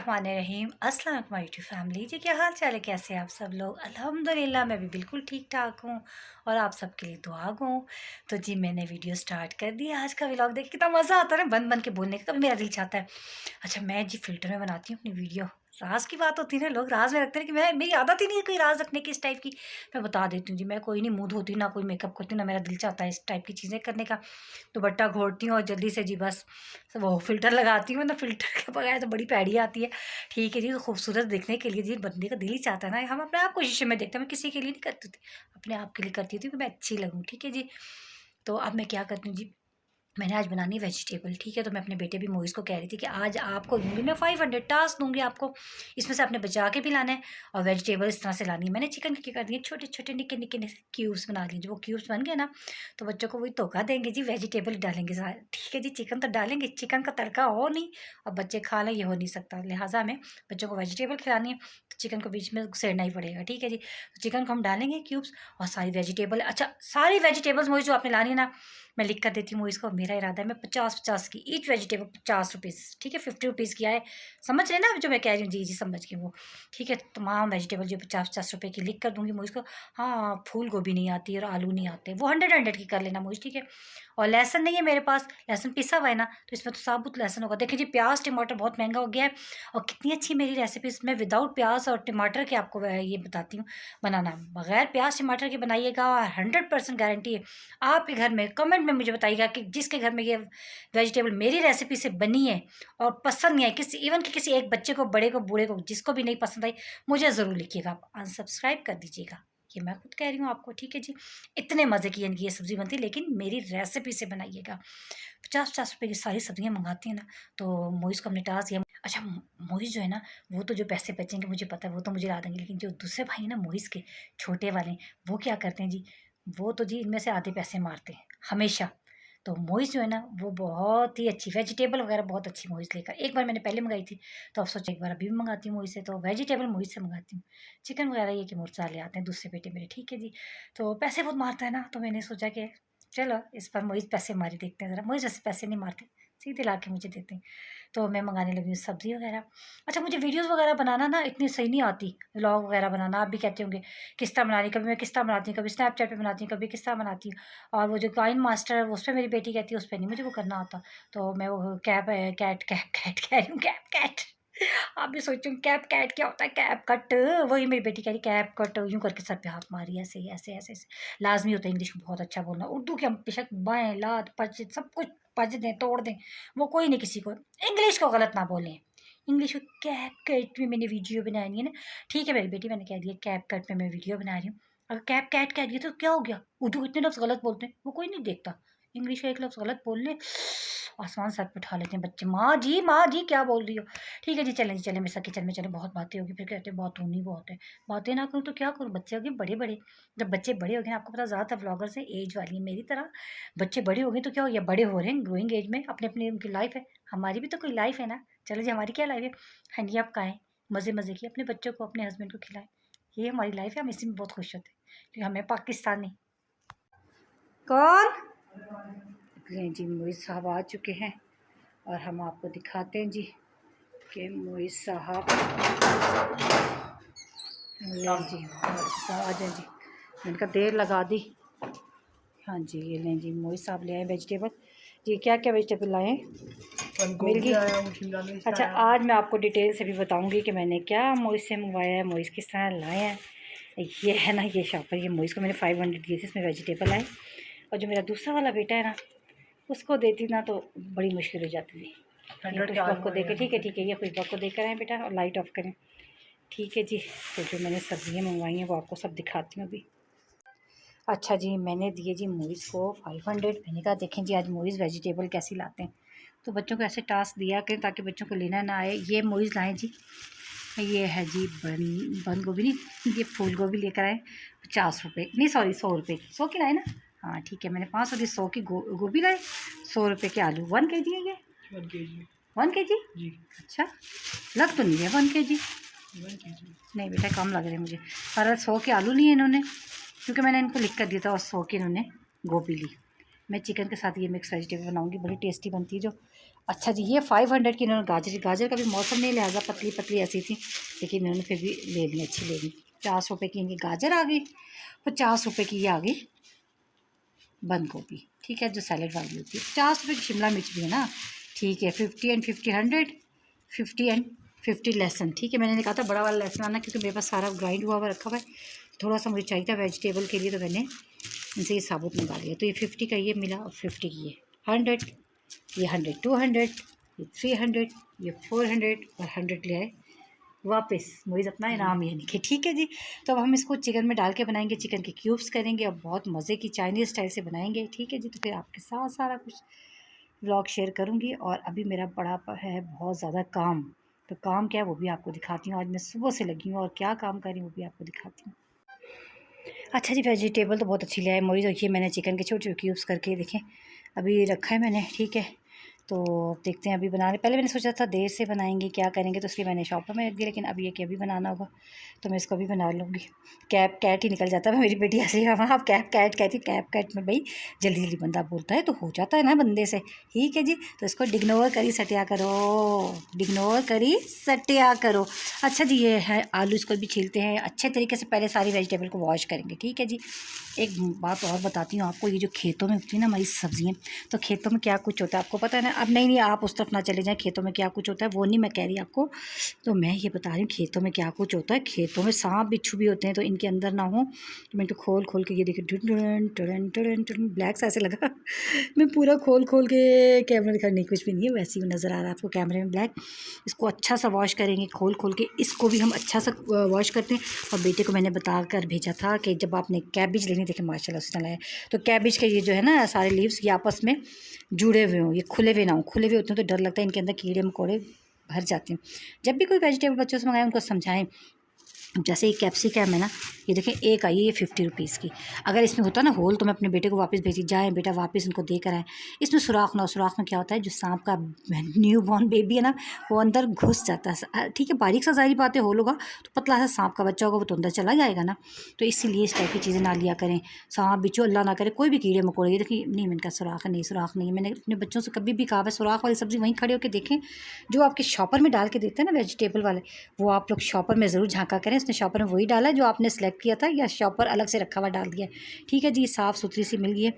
बिस्मिल्लाहिर्रहमानिर्रहीम। अस्सलाम वालेकुम माय यूट्यूब फैमिली जी, क्या हाल चाल है, कैसे हैं आप सब लोग। अल्हम्दुलिल्लाह मैं भी बिल्कुल ठीक ठाक हूँ और आप सबके लिए दुआ गो। तो जी मैंने वीडियो स्टार्ट कर दी। आज का व्लॉग देख कितना मज़ा आता है ना, बन बन के बोलने का। कभी मेरा दिल चाहता है अच्छा मैं जी फ़िल्टर में बनाती हूँ अपनी वीडियो। राज की बात होती है ना, लोग राज में रखते हैं कि मैं, मेरी आदत ही नहीं है कोई राज रखने की इस टाइप की। मैं बता देती हूँ जी, मैं कोई नहीं मुँह धोती, ना कोई मेकअप करती हूँ, ना मेरा दिल चाहता है इस टाइप की चीज़ें करने का। दुपट्टा घोटती हूँ और जल्दी से जी बस वो फ़िल्टर लगाती हूँ ना, फ़िल्टर के बगैर तो बड़ी पैड़ी आती है। ठीक है जी, तो खूबसूरत दिखने के लिए जी बंदे का दिल ही चाहता है ना, हम अपने आप को शीशे में देखते हैं। मैं किसी के लिए नहीं करती थी, अपने आप के लिए करती थी कि मैं अच्छी लगूँ। ठीक है जी, तो अब मैं क्या करती हूँ जी, मैंने आज बनानी वेजिटेबल। ठीक है, तो मैं अपने बेटे भी मोइज़ को कह रही थी कि आज आपको दूँगी मैं 500 टास्क दूँगी आपको, इसमें से आपने बचा के भी लाना है और वेजिटेबल इस तरह से लानी है। मैंने चिकन की कर दिए छोटे-छोटे निक्के-निक्के क्यूब्स बना लिए। जब वो क्यूब्स बन गए ना, तो बच्चों को वही धोखा देंगे जी, वेजिटेबल डालेंगे सारे। ठीक है जी, चिकन तो डालेंगे, चिकन का तड़का हो नहीं और बच्चे खा लें, ये हो नहीं सकता। लिहाज़ा हमें बच्चों को वेजिटेबल खिलानी है, तो चिकन को बीच में घुसेड़ना ही पड़ेगा। ठीक है जी, तो चिकन को हम डालेंगे क्यूब्स और सारी वेजिटेबल, अच्छा सारी वेजिटेबल्स मोइज़ जो आपने लानी है ना, मैं लिख कर देती हूँ इसको। मेरा इरादा है मैं 50-50 की, ईच वेजिटेबल 50 रुपीज़। ठीक है, 50 रुपीज़ की आए, समझ रहे हैं ना जो मैं कह रही हूँ। जी जी समझ गई वो। ठीक है, तमाम वेजिटेबल जो 50-50 रुपये की लिख कर दूँगी मुझको। हाँ, फूल गोभी नहीं आती और आलू नहीं आते, वो 100 की कर लेना मुझे। ठीक है, और लहसुन नहीं है मेरे पास, लहसुन पिसा हुआ है ना, तो इसमें तो साबुत लहसुन होगा। देखिए जी, प्याज टमाटर बहुत महंगा हो गया है और कितनी अच्छी मेरी रेसिपीज़ मैं विदाउट प्याज और टमाटर के आपको ये बताती हूँ बनाना। बगैर प्याज टमाटर के बनाइएगा, 100% गारंटी है आपके घर में। कमेंट में मुझे बताइएगा कि जिसके घर में ये वेजिटेबल मेरी रेसिपी से बनी है और पसंद नहीं है, किसी इवन कि किसी एक बच्चे को, बड़े को, बूढ़े को, जिसको भी नहीं पसंद आई, मुझे ज़रूर लिखिएगा। आप अनसब्सक्राइब कर दीजिएगा, ये मैं खुद कह रही हूँ आपको। ठीक है जी, इतने मज़े की इनकी ये सब्ज़ी बनती है, लेकिन मेरी रेसिपी से बनाइएगा। 50-50 रुपए की सारी सब्जियाँ मंगाती हैं ना, तो मोइज़ को हमने टास्क दिया। अच्छा मोइज़ जो है ना, वो तो जो पैसे बचेंगे मुझे पता है, वो तो मुझे ला देंगे। लेकिन जो दूसरे भाई हैं ना मोइज़ के, छोटे वाले, वो क्या करते हैं जी, वो तो जी इनमें से आधे पैसे मारते हैं हमेशा। तो मोइज़ जो है ना, वो बहुत ही अच्छी वेजिटेबल वगैरह बहुत अच्छी मोइज़ लेकर। एक बार मैंने पहले मंगाई थी, तो अब सोचा एक बार अभी भी मंगाती हूँ मोइज़ से। तो वेजिटेबल मोइज़ से मंगाती हूँ। चिकन वगैरह ये कि मुर्सा ले आते हैं दूसरे बेटे मेरे। ठीक है जी, तो पैसे बहुत मारता है ना, तो मैंने सोचा कि चलो इस बार मोइज़ पैसे मारी देखते हैं ज़रा। मोइज़ वैसे पैसे नहीं मारते, सीधे ला के मुझे देते हैं। तो मैं मंगाने लगी हूँ सब्ज़ी वगैरह। अच्छा मुझे वीडियोज़ वगैरह बनाना ना इतनी सही नहीं आती, व्लॉग वगैरह बनाना। आप भी कहते होंगे किस तरह बनानी, कभी मैं किस तरह बनाती हूँ, कभी स्नैपचैट पे बनाती हूँ, कभी किस तरह बनाती हूँ। और वो जो काइन मास्टर है उस पे मेरी बेटी कहती है उस पे नहीं मुझे वो करना आता। तो मैं वो कैट कह रही हूँ, कैप कैट। आप भी सोचो कैप कैट क्या होता है, कैप कट। वही मेरी बेटी कह रही कैप कट, यूँ करके सर पे हाथ मारी, ऐसे ऐसे ऐसे ऐसे। लाजमी होता है इंग्लिश में बहुत अच्छा बोलना। उर्दू के हम बेशक बाएँ लात पच सब कुछ पच दें तोड़ दें, वो कोई नहीं किसी को। इंग्लिश को गलत ना बोलें। इंग्लिश को कैप कट में मैंने वीडियो बनानी है ना। ठीक है मेरी बेटी, मैंने कह दिया कैप कट में मैं वीडियो बना रही हूँ। अगर कैप कैट कह दिया तो क्या हो गया, उर्दू को इतने लफ्ज़ गलत बोलते हैं, वो कोई नहीं देखता। इंग्लिश का एक लफ्ज़ गलत बोल ले, आसमान सर पे उठा लेते हैं बच्चे। माँ जी क्या बोल रही हो। ठीक है जी, चलें जी चलें, मेरे साथ किचन में चलें, बहुत बातें होगी। फिर कहते हैं बात होनी बहुत है, बातें ना करूँ तो क्या करूँ, बच्चे हो गए बड़े बड़े। जब बच्चे बड़े हो गए, आपको पता ज़्यादातर व्लॉगर्स हैं एज वाली मेरी तरह। बच्चे बड़े हो गए तो क्या हो गया, बड़े हो रहे हैं, ग्रोइंग एज में, अपनी अपनी उनकी लाइफ है। हमारी भी तो कोई लाइफ है ना। चलो जी, हमारी क्या लाइफ है, हाँ जी आप खाएँ मज़े मज़े की, अपने बच्चों को अपने हस्बैंड को खिलाएं। ये हमारी लाइफ है, हम इसी में बहुत खुश होते हैं क्योंकि हमें पाकिस्तानी। कौन जी, मोइज़ साहब आ चुके हैं और हम आपको दिखाते हैं जी कि मोइज़ साहब लें जी। आ जाए जी, मैंने कहा देर लगा दी। हाँ जी, ये लें जी, मोइज़ साहब ले आए वेजिटेबल। जी क्या क्या वेजिटेबल लाए हैं, मिल गई। अच्छा आज मैं आपको डिटेल से भी बताऊंगी कि मैंने क्या मोइज़ से मंगवाया है, मोइज़ किस तरह लाए हैं। ये है ना ये शॉपर, ये मोइज़ को मैंने 500 दिए थे, इसमें वेजिटेबल आए। और जो मेरा दूसरा वाला बेटा है ना, उसको देती ना तो बड़ी मुश्किल हो जाती थी। खुशबा को देकर, ठीक है ये खुशबा को देकर आए बेटा, और लाइट ऑफ करें। ठीक है जी, तो जो मैंने सब्ज़ियाँ मंगवाई हैं वो आपको सब दिखाती हूँ अभी। अच्छा जी, मैंने दिए जी मोइज़ को 500। मैंने कहा देखें जी आज मोइज़ वेजिटेबल कैसी लाते हैं, तो बच्चों को ऐसे टास्क दिया करें ताकि बच्चों को लेना ना आए। ये मोइज़ लाएँ जी, ये है जी बंद गोभी नहीं, ये फूल गोभी लेकर आए 50 रुपये, नहीं सॉरी 100 रुपये की, 100 की लाए ना। हाँ ठीक है, मैंने 500 की 100 की गोभी लाए, 100 रुपये के आलू। 1 kg है ये, 1 kg जी। अच्छा लग तो नहीं है 1 kg, नहीं बेटा कम लग रहे हैं मुझे। पर 100 के आलू लिए इन्होंने, क्योंकि मैंने इनको लिख कर दिया था, और 100 की इन्होंने गोभी ली। मैं चिकन के साथ ये मिक्स वेजिटेबल बनाऊंगी, बड़ी टेस्टी बनती है जो। अच्छा जी, ये 500 की इन्होंने गाजर का भी मौसम नहीं, लिहाजा पतली पतली ऐसी थी, लेकिन इन्होंने फिर भी ले ली, अच्छी ले ली। 50 रुपये की इनकी गाजर आ गई, 50 रुपये की ये आ गई बंद गोभी, ठीक है, जो सैलड वाली होती है। 50 रुपये की शिमला मिर्च भी है ना, ठीक है। 50 एंड 50 100, 50 एंड 50 लहसुन, ठीक है। मैंने कहा था बड़ा वाला लहसुन आना, क्योंकि मेरे पास सारा ग्राइंड हुआ रखा हुआ है, थोड़ा सा मुझे चाहिए था वेजिटेबल के लिए, तो मैंने इनसे ये साबुत मंगा लिया। तो ये 50 का ये मिला, और 50 की ये 100, ये 100 200, ये 300, ये 400 और 100 ले आए वापस। मुझे अपना इनाम ये नहीं, ठीक है जी। तो अब हम इसको चिकन में डाल के बनाएंगे, चिकन के क्यूब्स करेंगे और बहुत मज़े की चाइनीज़ स्टाइल से बनाएंगे, ठीक है जी। तो फिर आपके साथ सारा कुछ व्लॉग शेयर करूँगी। और अभी मेरा बड़ा है बहुत ज़्यादा काम, तो काम क्या है वो भी आपको दिखाती हूँ। आज मैं सुबह से लगी हूँ और क्या काम कर रही हूँ वो भी आपको दिखाती हूँ। अच्छा जी, वेजिटेबल तो बहुत अच्छी ले आए मोई। देखिए मैंने चिकन के छोटे छोटे क्यूब्स करके देखें अभी रखा है मैंने, ठीक है। तो देखते हैं अभी बनाने, पहले मैंने सोचा था देर से बनाएंगे क्या करेंगे, तो इसलिए मैंने शॉपर में रख दिया, लेकिन अब ये कि अभी बनाना होगा तो मैं इसको अभी बना लूँगी। कैप कैट ही निकल जाता है, मेरी बेटी ऐसे ही वहाँ आप कैप कैट कहती, कैप कैट में भाई जल्दी जल्दी बंदा बोलता है तो हो जाता है ना बंदे से, ठीक है जी। तो इसको डिग्नोर करी सटिया करो, डिग्नोर करी सटिया करो। अच्छा जी, ये है आलू, इसको भी छीलते हैं अच्छे तरीके से, पहले सारी वेजिटेबल को वॉश करेंगे, ठीक है जी। एक बात और बताती हूँ आपको, ये जो खेतों में उगती है ना हमारी सब्जियाँ, तो खेतों में क्या कुछ होता है आपको पता है ना। अब नहीं आप उस तरफ ना चले जाएं, खेतों में क्या कुछ होता है वो नहीं मैं कह रही आपको, तो मैं ये बता रही हूँ खेतों में क्या कुछ होता है। खेतों में सांप बिच्छू भी होते हैं, तो इनके अंदर ना हो, तो मैं तो खोल खोल के ये देखिए टन टन टन टन ब्लैक सा ऐसे लगा मैं पूरा खोल खोल के कैमरा दिखा, नहीं कुछ भी नहीं है, वैसे ही नज़र आ रहा है आपको कैमरे में ब्लैक। इसको अच्छा सा वॉश करेंगे खोल खोल के, इसको भी हम अच्छा सा वॉश करते हैं। और बेटे को मैंने बता कर भेजा था कि जब आपने कैबिज लेनी, देखे माशाल्लाह उसने लाया, तो कैबिज के ये जो है ना सारे लीव्स ये आपस में जुड़े हुए हों, ये खुले हुए ना हों, खुले हुए होते हैं तो डर लगता है इनके अंदर कीड़े मकोड़े भर जाते हैं। जब भी कोई वेजिटेबल बच्चों से मंगाएं उनको समझाएं। जैसे ये कैप्सिकम है ना, ये देखें एक आई है ये 50 रुपीज़ की, अगर इसमें होता ना होल तो मैं अपने बेटे को वापस भेजी, जाए बेटा वापस इनको दे कर आए। इसमें सुराख ना हो, सुराख में क्या होता है जो सांप का न्यू बॉर्न बेबी है ना वो अंदर घुस जाता है, ठीक है। बारीक सा जाहिर बात है होल होगा तो पतला सा सांप का बच्चा होगा वो तो अंदर चला जाएगा ना, तो इसीलिए इस टाइप की चीज़ें ना लिया करें। सांप बिच्छू अल्लाह ना करे कोई भी कीड़े मकोड़े, ये देखिए नहीं मैंने कहा सुराख नहीं, सुराख नहीं है। मैंने अपने बच्चों से कभी भी कहा है सुराख वाली सब्ज़ी वहीं खड़े होकर देखें, जो आपके शॉपर में डाल के देते हैं ना वेजिटेबल वाले, वो आप लोग शॉपर में ज़रूर झाँका करें, उसने शॉपर में वही डाला है जो आपने सेलेक्ट किया था, या शॉपर अलग से रखा हुआ डाल दिया है, ठीक है जी। साफ़ सुथरी सी मिल गई है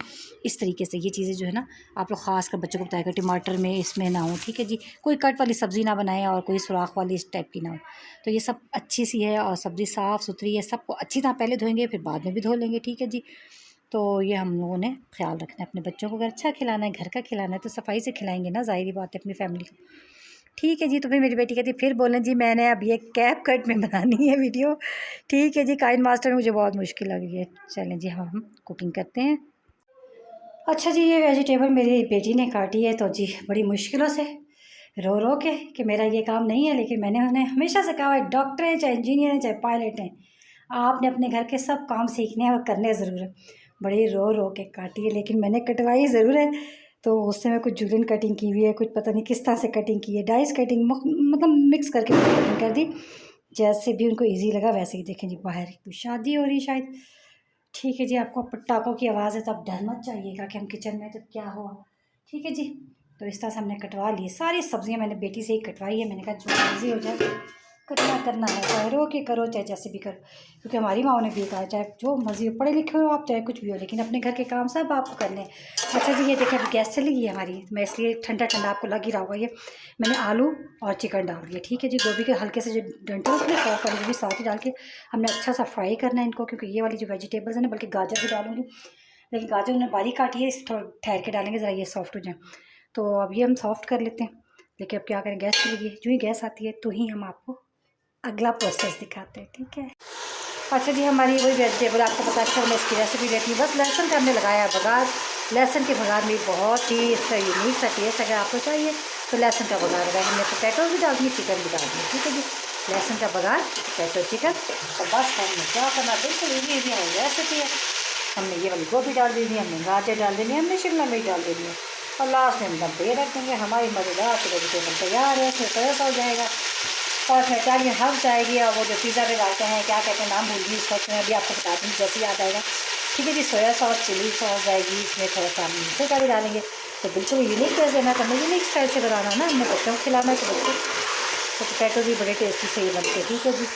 इस तरीके से। ये चीज़ें जो है ना आप लोग ख़ास कर बच्चों को बताएगा टमाटर में इसमें ना हो, ठीक है जी। कोई कट वाली सब्ज़ी ना बनाएं और कोई सुराख वाली इस टाइप की ना हो। तो ये सब अच्छी सी है और सब्ज़ी साफ़ सुथरी है, सबको अच्छी तरह पहले धोएंगे फिर बाद में भी धो लेंगे, ठीक है जी। तो ये हम लोगों ने ख्याल रखना है अपने बच्चों को, अगर अच्छा खिलाना है घर का खिलाना है तो सफाई से खिलाएंगे ना, ज़ाहिर बात है अपनी फैमिली को, ठीक है जी। तो फिर मेरी बेटी कहती फिर बोलें जी मैंने अब ये कैप कट में बनानी है वीडियो, ठीक है जी। काइन मास्टर में मुझे बहुत मुश्किल लग रही है, चलें जी हम कुकिंग करते हैं। अच्छा जी, ये वेजिटेबल मेरी बेटी ने काटी है तो जी बड़ी मुश्किलों से रो रो के कि मेरा ये काम नहीं है, लेकिन मैंने उन्हें हमेशा से कहा है डॉक्टर हैं चाहे इंजीनियर हैं चाहे पायलट हैं, आपने अपने घर के सब काम सीखने हैं और करने ज़रूर है। बड़ी रो रो के काटी है लेकिन मैंने कटवाई ज़रूर है। तो उससे मैं कुछ जुगन कटिंग की हुई है, कुछ पता नहीं किस तरह से कटिंग की है, डाइस कटिंग मतलब मिक्स करके कटिंग कर दी, जैसे भी उनको ईजी लगा वैसे ही। देखें जी बाहर कोई शादी हो रही शायद, ठीक है जी। आपको पटाखों की आवाज़ है तो आप डर मत जाइएगा कि हम किचन में तो क्या हुआ, ठीक है जी। तो इस तरह से हमने कटवा ली सारी सब्जियां, मैंने बेटी से ही कटवाई है। मैंने कहा जो मर्जी हो जाए कटना करना है, चाहे रो के करो चाहे जैसे भी करो, क्योंकि हमारी माँ ने भी कहा चाहे जो मर्जी हो, पढ़े लिखे हो आप चाहे कुछ भी हो, लेकिन अपने घर के काम सब आपको करने हैं। अच्छा जी, ये देखिए अभी गैस चली गई है हमारी, मैं इसलिए ठंडा ठंडा आपको लग ही रहा होगा। ये मैंने आलू और चिकन डाल दिया, ठीक है जी। गोभी के हल्के से जो डंठल होते हैं सॉफ्ट वाली वो भी साथ ही डाल के हमने अच्छा सा फ्राई करना है इनको, क्योंकि ये वाली जो वेजिटेबल्स है ना, बल्कि गाजर भी डालूंगी, लेकिन गाजर उन्हें बारीक काटी है, इस ठहर के डालेंगे ज़रा ये सॉफ्ट हो जाए। तो अब ये हम सॉफ्ट कर लेते हैं, लेकिन अब क्या करें गैस चली गई, जो ही गैस आती है तो ही हम आपको अगला प्रोसेस दिखाते हैं, ठीक है। अच्छा जी, हमारी वही वेजिटेबल आपको पता अच्छा मैं इसकी रेसिपी देती हूँ। बस लहसुन का हमने लगाया बघार, लहसुन के बघार में बहुत ही इसका यूनिक सा टेस्ट अगर आपको चाहिए तो लहसुन का बघार लगाया। हमने पोटैटो भी डाल दिए, चिकन भी डाल दिया, ठीक है जी। लहसुन का बघार, पोटैटो, चिकन, और बस हमने क्या करना बिल्कुल ईजी हमारी रेसिपी है। हमने ये वाली गोभी डाल दी थी, हमने गाजर डाल देनी, हमने शिमला मिर्च डाल देनी है, और लास्ट में हम दम पे रख देंगे। हमारी मज़ेदार से वेजिटेबल तैयार है, फिर तरह हो जाएगा और इटालियन हब जाएगी। और वो जो पिज़्ज़ा पे डालते हैं क्या कहते हैं नाम भूल गई इसका, मैं अभी आपको बता दूँगी जैसे याद आएगा। ठीक है जी। सोया सॉस, चिली सॉस जाएगी इसमें, थोड़ा सा हम नीचे का भी डालेंगे। तो बिल्कुल यूनिक वैसे ना करना, यूनिक स्टाइल से बनाना ना, हमने बच्चों को खिलाना है तो बच्चों तो पोटैटो भी बड़े टेस्टी से ही बनते हैं। ठीक है जी।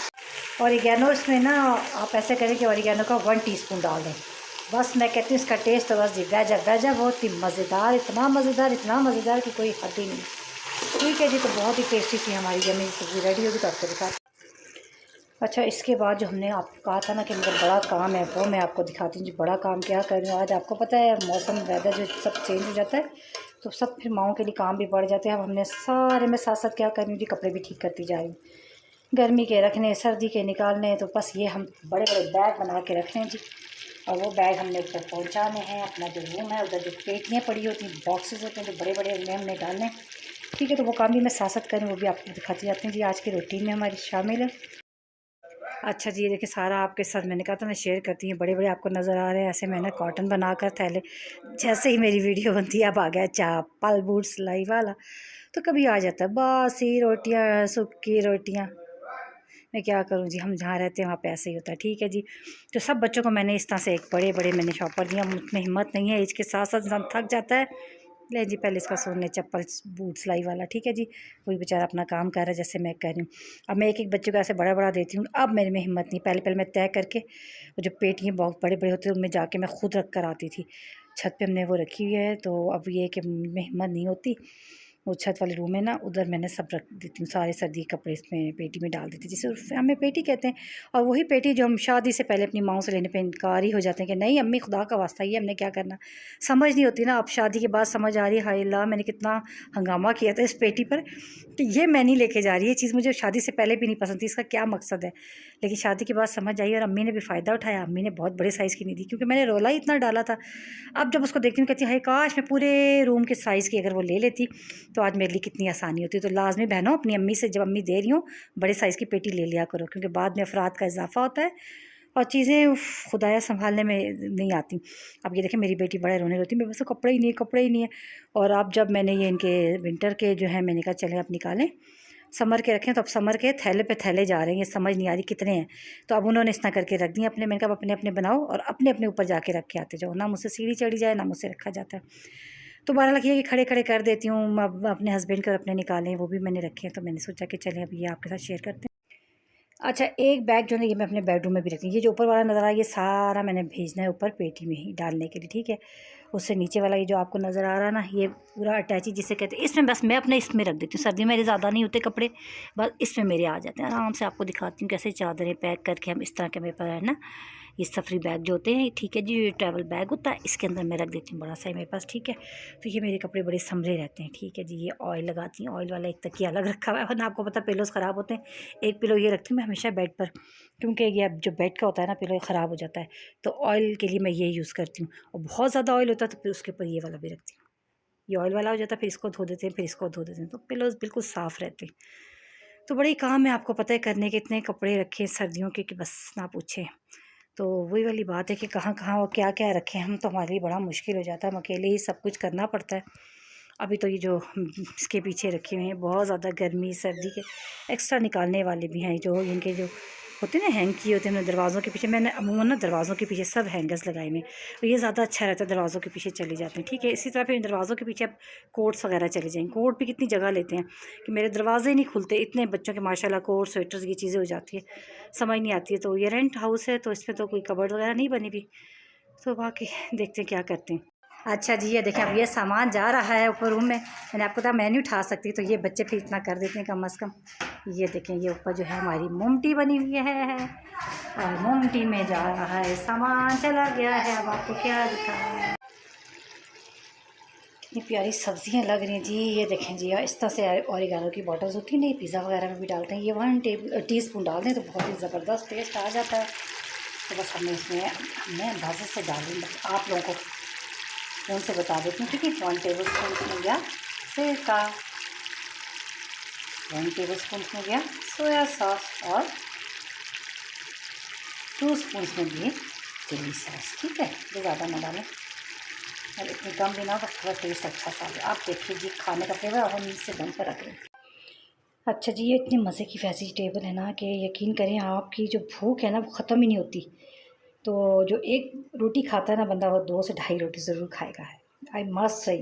ऑरिगेनो इसमें ना आप ऐसे करें कि ऑरिगेनो का 1 टीस्पून डाल दें। बस मैं कहती हूँ इसका टेस्ट तो बस जी गजब गजब, बहुत ही मज़ेदार, इतना मज़ेदार, इतना मज़ेदार कि कोई हद ही नहीं। ठीक है जी। तो बहुत ही टेस्टी सी हमारी यम्मी सब्ज़ी रेडी होगी तो आपको दिखा। अच्छा, इसके बाद जो हमने आपको कहा था ना कि मेरा बड़ा काम है, वो मैं आपको दिखाती हूँ जी। बड़ा काम क्या कर रही हूँ आज, आपको पता है मौसम वेदर जो सब चेंज हो जाता है तो सब फिर माओं के लिए काम भी बढ़ जाते हैं। अब हमने सारे में साथ साथ क्या कर रही हूँ जी, कपड़े भी ठीक करती जा रही हूँ। गर्मी के रखने, सर्दी के निकालने, तो बस ये हम बड़े बड़े बैग बना के रखने हैं जी। और वो बैग हमने ऊपर पहुँचाने हैं। अपना जो रूम है उधर जो पेटियाँ पड़ी होती हैं, बॉक्सेस होते हैं जो बड़े बड़े, उनमें हमने डालने। ठीक है। तो वो काम भी मैं साथ साथ करूँ, वो भी आपको दिखाती जाती हूँ जी। आज की रूटीन में हमारी शामिल है। अच्छा जी, ये देखिए सारा आपके साथ मैंने कहा था मैं शेयर करती हूँ। बड़े बड़े आपको नज़र आ रहे हैं, ऐसे मैंने कॉटन बनाकर थैले, जैसे ही मेरी वीडियो बनती है अब आ गया चावल बूट सिलाई वाला। तो कभी आ जाता है बासी रोटियाँ, सूखी रोटियाँ। मैं क्या करूँ जी, हम जहाँ रहते हैं वहाँ पे ऐसे ही होता है। ठीक है जी। तो सब बच्चों को मैंने इस तरह से एक बड़े बड़े मैंने शॉपर दिया। मुझमें हिम्मत नहीं है, एज के साथ साथ इंसान थक जाता है। ले जी, पहले इसका सुन ले, चप्पल बूट सिलाई वाला। ठीक है जी। वही बेचारा अपना काम कर रहा है जैसे मैं कर रही हूँ। अब मैं एक एक बच्चे को ऐसे बड़ा बड़ा देती हूँ। अब मेरे में हिम्मत नहीं, पहले पहले मैं तय करके वो जो पेटियाँ बहुत बड़े बड़े होते हैं उनमें जाके मैं खुद रख कर आती थी। छत पे हमने वो रखी हुई है, तो अब ये है कि में हिम्मत नहीं होती। वो छत वाले रूम में ना, उधर मैंने सब रख देती हूँ, सारे सर्दी के कपड़े इसमें पेटी में डाल देती हूँ, जिसे हमें पेटी कहते हैं। और वही पेटी जो हम शादी से पहले अपनी माँओं से लेने पे इनकार ही हो जाते हैं कि नहीं अम्मी खुदा का वास्ता, ये हमने क्या करना। समझ नहीं होती ना, अब शादी के बाद समझ आ रही है, हाय अल्लाह मैंने कितना हंगामा किया था इस पेटी पर कि ये मैं नहीं लेके जा रही। ये चीज़ मुझे शादी से पहले भी नहीं पसंद थी, इसका क्या मकसद है। लेकिन शादी के बाद समझ आई और अम्मी ने भी फ़ायदा उठाया। अम्मी ने बहुत बड़े साइज़ की नहीं दी, क्योंकि मैंने रोला ही इतना डाला था। अब जब उसको देखती हूँ कहती है, हाय काश मैं पूरे रूम के साइज़ की अगर वो ले लेती तो आज मेरे लिए कितनी आसानी होती। तो लाज़मी बहनों, अपनी अम्मी से जब अम्मी दे रही हो बड़े साइज़ की पेटी ले लिया करो, क्योंकि बाद में अफराद का इजाफा होता है और चीज़ें खुदाया संभालने में नहीं आती। अब ये देखिए मेरी बेटी बड़ा रोने रोती है, मेरे पास तो कपड़े ही नहीं है, कपड़े ही नहीं है। और अब जब मैंने ये इनके विंटर के जो है, मैंने कहा चले अब निकालें, समर के रखें, तो अब समर के थैले पे थैले जा रहे हैं, ये समझ नहीं आ रही कितने हैं। तो अब उन्होंने इस तरह करके रख दिए अपने। मैंने कहा अपने अपने बनाओ और अपने अपने ऊपर जाके रख के आते जाओ, ना मुझसे सीढ़ी चढ़ी जाए ना मुझसे रखा जाता है। तो बहरहाल ये है कि खड़े खड़े कर देती हूँ। अब अपने हस्बैंड के और अपने निकाले, वो भी मैंने रखे हैं, तो मैंने सोचा कि चलें अब ये आपके साथ शेयर करते हैं। अच्छा, एक बैग जो है ये मैं अपने बेडरूम में भी रखती हूँ। ये जो ऊपर वाला नज़र आ रहा है ये सारा मैंने भेजना है ऊपर पेटी में ही डालने के लिए। ठीक है। उससे नीचे वाला ये जो आपको नज़र आ रहा है ना, ये पूरा अटैची जिसे कहते हैं, इसमें बस मैं अपने इसमें रख देती हूँ। सर्दी में मेरे ज़्यादा नहीं होते कपड़े, बस इसमें मेरे आ जाते हैं आराम से। आपको दिखाती हूँ कैसे चादरें पैक करके हम इस तरह के, मेरे पास है ना ये सफरी बैग जो होते हैं। ठीक है जी। ये ट्रैवल बैग होता है, इसके अंदर मैं रख देती हूँ, बड़ा सा है मेरे पास। ठीक है। तो ये मेरे कपड़े बड़े संभले रहते हैं। ठीक है जी। ये ऑयल लगाती हूँ, ऑयल वाला एक तकिया अलग रखा हुआ है, वरना आपको पता पिलोज़ ख़राब होते हैं। एक पिलो ये रखती हूँ मैं हमेशा बेड पर, क्योंकि ये अब जो बेड का होता है ना पिलो, ख़राब हो जाता है। तो ऑयल के लिए मैं ये यूज़ करती हूँ। और बहुत ज़्यादा ऑयल होता है तो फिर उसके ऊपर ये वाला भी रखती हूँ। ये ऑयल वाला हो जाता है, फिर इसको धो देते हैं, फिर इसको धो देते हैं, तो पिलोज़ बिल्कुल साफ़ रहते हैं। तो बड़े ही काम है, आपको पता है करने के, इतने कपड़े रखे सर्दियों के कि बस ना पूछें। तो वही वाली बात है कि कहाँ-कहाँ और क्या-क्या रखें हम, तो हमारे लिए बड़ा मुश्किल हो जाता है, हम अकेले ही सब कुछ करना पड़ता है। अभी तो ये जो इसके पीछे रखे हुए हैं बहुत ज़्यादा गर्मी सर्दी के एक्स्ट्रा निकालने वाले भी हैं, जो इनके जो होते हैं ना हैंग किए होते हैं हमने दरवाज़ों के पीछे। मैंने अमूमन ना दरवाज़ों के पीछे सब हैंगर्स लगाए हुए हैं, तो ये ज़्यादा अच्छा रहता है, दरवाज़ों के पीछे चले जाते हैं। ठीक है। इसी तरह फिर दरवाज़ों के पीछे अब कोट्स वगैरह चले जाएंगे। कोट भी कितनी जगह लेते हैं कि मेरे दरवाजे नहीं खुलते, इतने बच्चों के माशाल्लाह कोट स्वेटर्स की चीज़ें हो जाती है, समझ नहीं आती है। तो ये रेंट हाउस है तो इसमें तो कोई कबर्ड वगैरह नहीं बनी हुई, तो बाकी देखते हैं क्या करते हैं। अच्छा जी, ये देखें अब ये सामान जा रहा है ऊपर रूम में। मैंने आपको कहा मैं नहीं उठा सकती, तो ये बच्चे फिर इतना कर देते हैं कम अज़ कम। ये देखें ये ऊपर जो है हमारी मोमटी बनी हुई है और मोमटी में जा रहा है सामान, चला गया है। अब आपको क्या दिखाएं, कितनी प्यारी सब्जियां लग रही हैं जी। ये देखें जी, इस तरह से ऑरिगेनो की बॉटल्स होती है नहीं, पिज़्ज़ा वगैरह में भी डालते हैं। ये 1 टीस्पून डाल दें तो बहुत ही ज़बरदस्त टेस्ट आ जाता है। तो बस हमने अंदाजे से डाल दें, बस आप लोगों को स्पून से बता देती हूँ। ठीक है। 1 टेबल स्पून में गया सिरका, 1 टेबल स्पून में गया सोया सॉस और 2 स्पून में दिए चिली सॉस। ठीक है। ये ज़्यादा ना डालें और इतनी कम भी ना हो, थोड़ा टेस्ट अच्छा सा आ। आप देखिए जी खाने का फ्लेवर हम इससे दम पर रख रहे हैं। अच्छा जी, ये इतनी मज़े की वेजिटेबल है ना कि यकीन करें आपकी जो भूख है ना वो ख़त्म ही नहीं होती। तो जो एक रोटी खाता है ना बंदा, वो 2 से ढाई रोटी ज़रूर खाएगा। आई मस्ट से,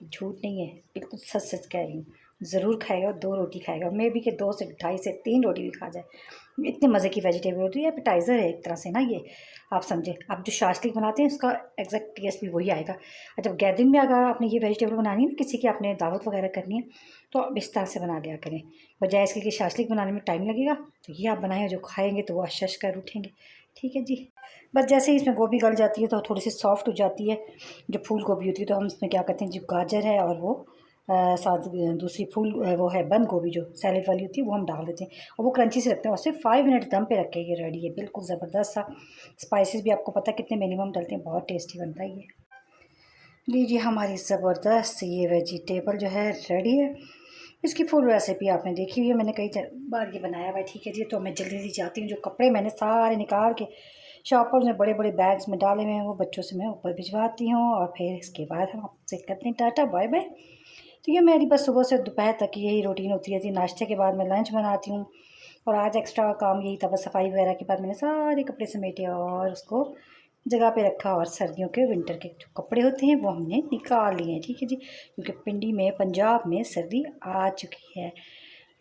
झूठ नहीं है, बिल्कुल सच सच कह रही हूँ। ज़रूर खाएगा, 2 रोटी खाएगा, मे बी कि 2 से ढाई से 3 रोटी भी खा जाए। इतने मज़े की वेजिटेबल होती है, एपेटाइज़र है एक तरह से ना ये, आप समझे। आप जो शास्लिक बनाते हैं उसका एग्जैक्ट टेस्ट भी वही आएगा। और जब गैदरिंग में अगर आपने ये वेजिटेबल बनानी है ना, किसी की आपने दावत वगैरह करनी है, तो आप इस तरह से बना लिया करें। बजाय इसके कि शास्लिक बनाने में टाइम लगेगा, तो ये आप बनाएं, जो खाएंगे तो वो अश कर उठेंगे। ठीक है जी। बस जैसे ही इसमें गोभी गल जाती है तो थोड़ी सी सॉफ्ट हो जाती है, जो फूल गोभी होती है, तो हम इसमें क्या करते हैं, जो गाजर है और वो साथ दूसरी फूल वो है बंद गोभी जो सैलेड वाली होती है, वो हम डाल देते हैं और वो क्रंची से रखते हैं और सिर्फ 5 मिनट दम पे रख के ये रेडी है। बिल्कुल ज़बरदस्त सा। स्पाइसेस भी आपको पता है कितने मिनिमम डलते हैं, बहुत टेस्टी बनता है ये। लीजिए हमारी ज़बरदस्त ये वेजिटेबल जो है रेडी है। इसकी फुल रेसिपी आपने देखी हुई है, मैंने कई बार ये बनाया हुआ है। ठीक है जी। तो मैं जल्दी से जाती हूँ, जो कपड़े मैंने सारे निकाल के शॉपर में बड़े बड़े बैग्स में डाले हुए हैं, वो बच्चों से मैं ऊपर भिजवाती हूँ और फिर इसके बाद हम आपसे करते हैं टाटा बाय बाय। तो ये मेरी बस सुबह से दोपहर तक यही रूटीन होती रहती है। नाश्ते के बाद मैं लंच बनाती हूँ और आज एक्स्ट्रा काम यही था, बस सफाई वगैरह के बाद मैंने सारे कपड़े समेटे और उसको जगह पे रखा। और सर्दियों के विंटर के जो कपड़े होते हैं वो हमने निकाल लिए हैं। ठीक है जी, क्योंकि पिंडी में पंजाब में सर्दी आ चुकी है।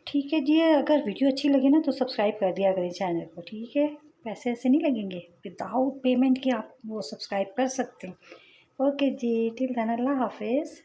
ठीक है जी। अगर वीडियो अच्छी लगे ना तो सब्सक्राइब कर दिया करें चैनल को। ठीक है, पैसे ऐसे नहीं लगेंगे, विदाउट पेमेंट के आप वो सब्सक्राइब कर सकते हैं। ओके जी, टिल देन अल्लाह हाफिज़।